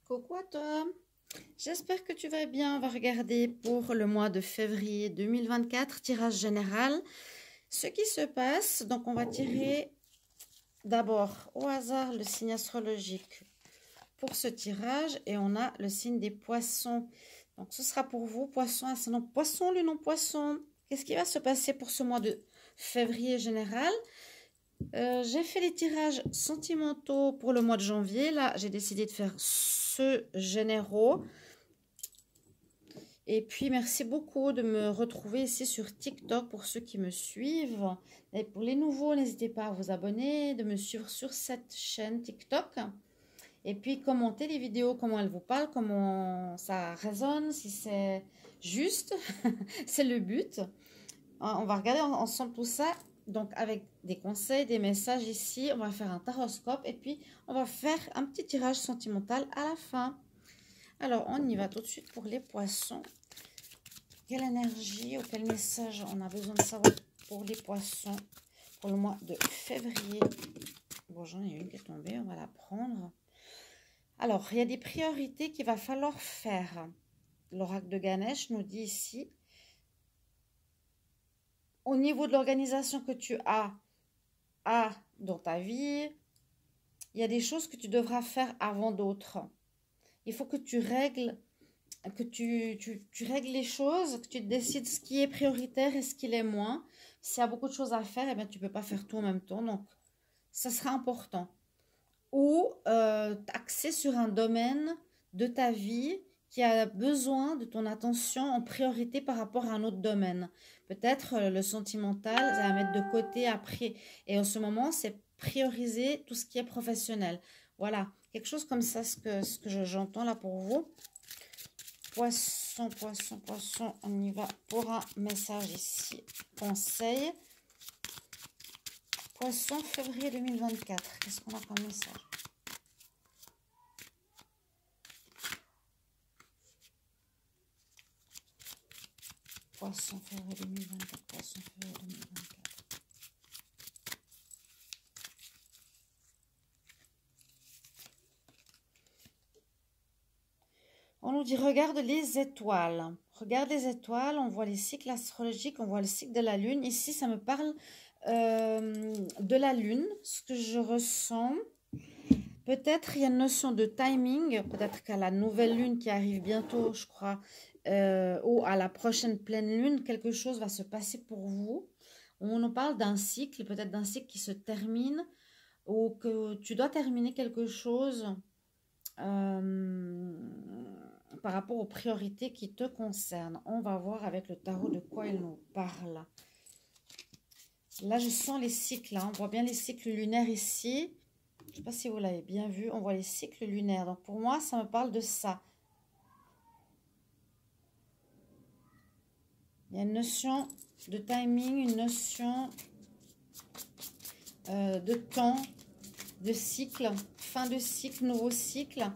Coucou à toi, j'espère que tu vas bien. On va regarder pour le mois de février 2024, tirage général. Ce qui se passe, donc on va tirer d'abord au hasard le signe astrologique pour ce tirage et on a le signe des poissons. Donc ce sera pour vous, poisson, ascendant poisson, le non poisson. Qu'est-ce qui va se passer pour ce mois de février général? J'ai fait les tirages sentimentaux pour le mois de janvier. Là, j'ai décidé de faire ceux généraux. Et puis, merci beaucoup de me retrouver ici sur TikTok pour ceux qui me suivent. Et pour les nouveaux, n'hésitez pas à vous abonner, de me suivre sur cette chaîne TikTok. Et puis, commentez les vidéos, comment elles vous parlent, comment ça résonne, si c'est juste. C'est le but. On va regarder ensemble tout ça. Donc, avec des conseils, des messages ici, on va faire un taroscope et puis on va faire un petit tirage sentimental à la fin. Alors, on y va tout de suite pour les poissons. Quelle énergie ou quel message on a besoin de savoir pour les poissons pour le mois de février? Bon, j'en ai une qui est tombée, on va la prendre. Alors, il y a des priorités qu'il va falloir faire. L'oracle de Ganesh nous dit ici, au niveau de l'organisation que tu as dans ta vie, il y a des choses que tu devras faire avant d'autres. Il faut que tu règles, tu règles les choses, que tu décides ce qui est prioritaire et ce qui l'est moins. S'il y a beaucoup de choses à faire, eh bien, tu ne peux pas faire tout en même temps. Donc, ça sera important. Ou t'axer sur un domaine de ta vie qui a besoin de ton attention en priorité par rapport à un autre domaine. Peut-être le sentimental, ça va mettre de côté après. Et en ce moment, c'est prioriser tout ce qui est professionnel. Voilà, quelque chose comme ça, ce que j'entends là pour vous. Poisson, poisson, poisson, on y va pour un message ici. Conseil. Poisson, février 2024. Qu'est-ce qu'on a comme message? Poisson, février 2024. Poisson, février 2024. On nous dit, regarde les étoiles. Regarde les étoiles, on voit les cycles astrologiques, on voit le cycle de la lune. Ici, ça me parle de la lune, ce que je ressens. Peut-être il y a une notion de timing, peut-être qu'à la nouvelle lune qui arrive bientôt, je crois, ou à la prochaine pleine lune, quelque chose va se passer pour vous. On nous parle d'un cycle, peut-être d'un cycle qui se termine, ou que tu dois terminer quelque chose par rapport aux priorités qui te concernent. On va voir avec le tarot de quoi il nous parle. Là, je sens les cycles, hein. On voit bien les cycles lunaires ici. Je ne sais pas si vous l'avez bien vu, on voit les cycles lunaires. Donc pour moi, ça me parle de ça. Il y a une notion de timing, une notion de temps, de cycle, fin de cycle, nouveau cycle.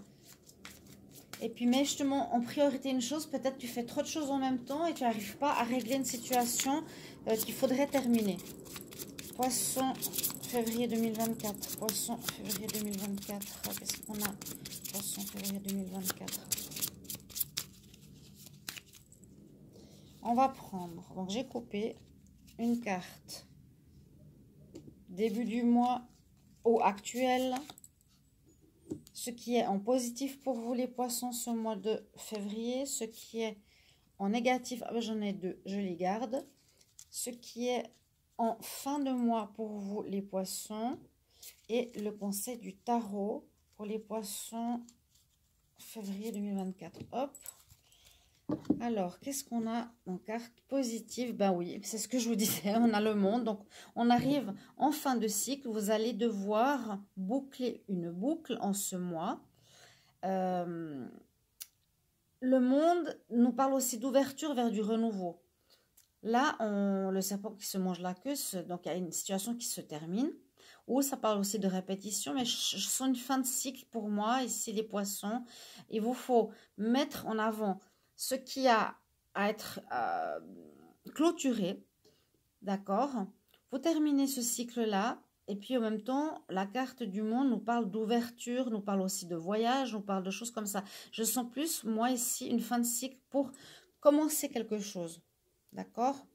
Et puis mets justement en priorité une chose, peut-être tu fais trop de choses en même temps et tu n'arrives pas à régler une situation qu'il faudrait terminer. Poisson, février 2024. Poisson, février 2024. Qu'est-ce qu'on a? Poisson, février 2024. On va prendre, donc j'ai coupé une carte début du mois au actuel, ce qui est en positif pour vous les poissons ce mois de février, ce qui est en négatif, j'en ai deux, je les garde, ce qui est en fin de mois pour vous les poissons et le conseil du tarot pour les poissons février 2024. Hop. Alors, qu'est-ce qu'on a en carte positive? Ben oui, c'est ce que je vous disais, on a le monde. Donc, on arrive en fin de cycle. Vous allez devoir boucler une boucle en ce mois. Le monde nous parle aussi d'ouverture vers du renouveau. Là, le serpent qui se mange la queue, donc il y a une situation qui se termine. Ou ça parle aussi de répétition, mais je sens une fin de cycle pour moi. Ici, les poissons, il vous faut mettre en avant ce qui a à être clôturé, d'accord? Vous terminez ce cycle-là Et puis en même temps, la carte du monde nous parle d'ouverture, nous parle aussi de voyage, nous parle de choses comme ça. Je sens plus, moi ici, une fin de cycle pour commencer quelque chose. D'accord?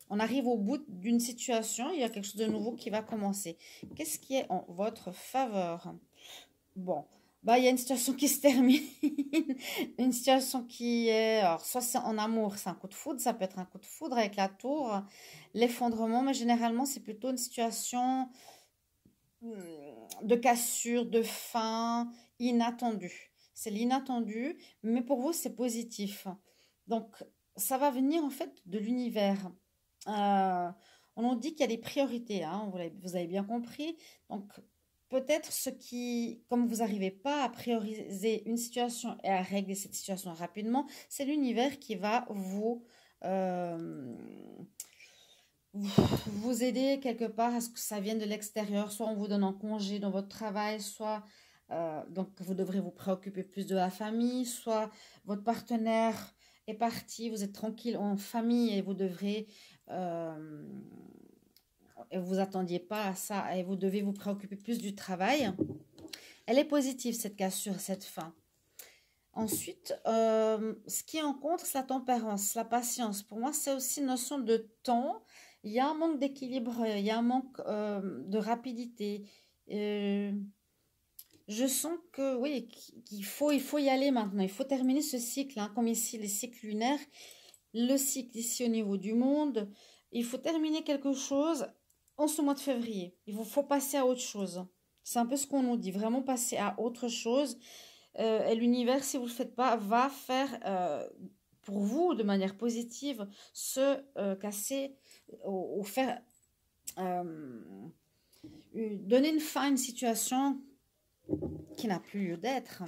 On arrive au bout d'une situation, il y a quelque chose de nouveau qui va commencer. Qu'est-ce qui est en votre faveur? Bon, bah, il y a une situation qui se termine, une situation qui est, alors, soit c'est en amour, c'est un coup de foudre, ça peut être un coup de foudre avec la tour, l'effondrement, mais généralement, c'est plutôt une situation de cassure, de fin, inattendue. C'est l'inattendu, mais pour vous, c'est positif. Donc, ça va venir en fait de l'univers. Euh, on nous dit qu'il y a des priorités, hein, vous avez bien compris. Donc, peut-être ce qui, comme vous n'arrivez pas à prioriser une situation et à régler cette situation rapidement, c'est l'univers qui va euh, vous aider quelque part à ce que ça vienne de l'extérieur. Soit on vous donne un congé dans votre travail, soit donc vous devrez vous préoccuper plus de la famille, soit votre partenaire est parti, vous êtes tranquille en famille et vous devrez et vous attendiez pas à ça et vous devez vous préoccuper plus du travail. Elle est positive cette cassure, cette fin. Ensuite, ce qui est en contre, c'est la tempérance, la patience. Pour moi, c'est aussi une notion de temps. Il y a un manque d'équilibre, il y a un manque de rapidité. Euh, je sens que oui, il faut y aller maintenant. Il faut terminer ce cycle, hein, comme ici les cycles lunaires, le cycle ici au niveau du monde. Il faut terminer quelque chose en ce mois de février. Il faut passer à autre chose. C'est un peu ce qu'on nous dit, vraiment passer à autre chose. Et l'univers, si vous ne le faites pas, va faire pour vous de manière positive se casser ou faire donner une fin à une situation qui n'a plus lieu d'être.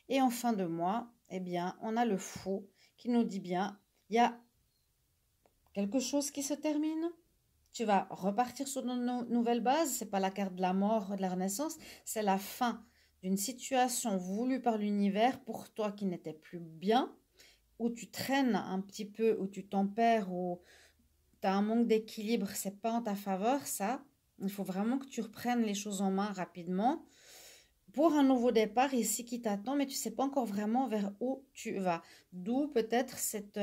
Et en fin de mois, eh bien, on a le fou qui nous dit bien, il y a quelque chose qui se termine. Tu vas repartir sur une nouvelle base. C'est pas la carte de la mort, de la renaissance, c'est la fin d'une situation voulue par l'univers pour toi qui n'était plus bien, où tu traînes un petit peu, où tu tempères, où tu as un manque d'équilibre, c'est pas en ta faveur ça. Il faut vraiment que tu reprennes les choses en main rapidement pour un nouveau départ ici qui t'attend, mais tu sais pas encore vraiment vers où tu vas. D'où peut-être cette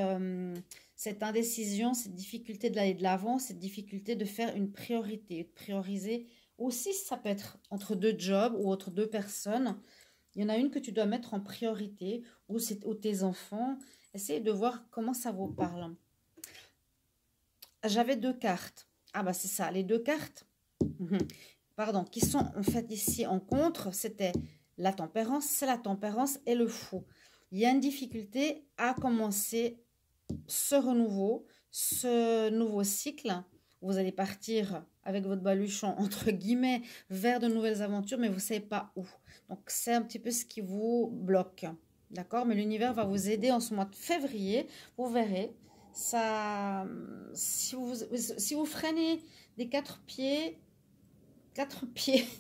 indécision, cette difficulté d'aller de l'avant, cette difficulté de faire une priorité, de prioriser. Aussi, ça peut être entre deux jobs ou entre deux personnes. Il y en a une que tu dois mettre en priorité, ou c'est ou tes enfants. Essaye de voir comment ça vous parle. J'avais deux cartes. Ah bah c'est ça, les deux cartes. Pardon, qui sont en fait ici en contre, c'était la tempérance, c'est la tempérance et le fou. Il y a une difficulté à commencer ce renouveau, ce nouveau cycle. Vous allez partir avec votre baluchon, entre guillemets, vers de nouvelles aventures, mais vous ne savez pas où. Donc, c'est un petit peu ce qui vous bloque. D'accord? Mais l'univers va vous aider en ce mois de février. Vous verrez. Ça, si vous freinez des quatre pieds,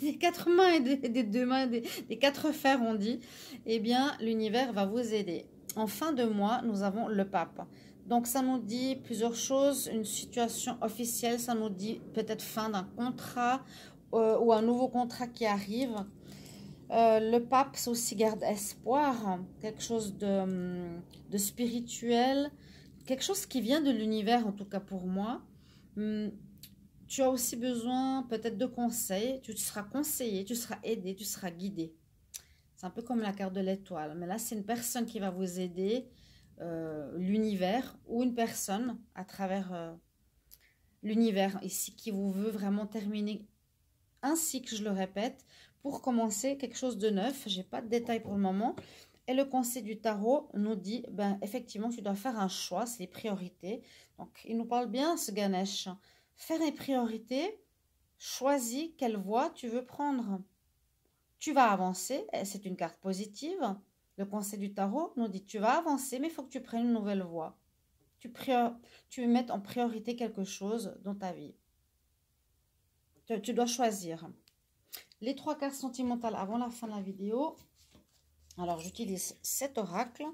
des quatre mains et des deux mains, des quatre fers, on dit, eh bien, l'univers va vous aider. En fin de mois, nous avons le pape. Donc, ça nous dit plusieurs choses. Une situation officielle, ça nous dit peut-être fin d'un contrat ou un nouveau contrat qui arrive. Le pape, c'est aussi garde espoir, quelque chose de spirituel, quelque chose qui vient de l'univers, en tout cas pour moi. Tu as aussi besoin peut-être de conseils, tu seras conseillé, tu seras aidé, tu seras guidé. C'est un peu comme la carte de l'étoile, mais là c'est une personne qui va vous aider, l'univers ou une personne à travers l'univers ici qui vous veut vraiment terminer un cycle, je le répète, pour commencer quelque chose de neuf. Je n'ai pas de détails pour le moment. Et le conseil du tarot nous dit, ben, effectivement, tu dois faire un choix, c'est les priorités. Donc, il nous parle bien, ce Ganesh. Faire les priorités, choisis quelle voie tu veux prendre. Tu vas avancer, c'est une carte positive. Le conseil du tarot nous dit, tu vas avancer, mais il faut que tu prennes une nouvelle voie. Tu mettes en priorité quelque chose dans ta vie. Tu dois choisir. Les trois cartes sentimentales avant la fin de la vidéo. Alors, j'utilise cet oracle.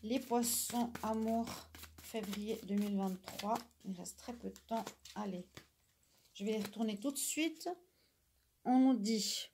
Les poissons, amour, février 2023. Il reste très peu de temps. Allez, Je vais y retourner tout de suite. On nous dit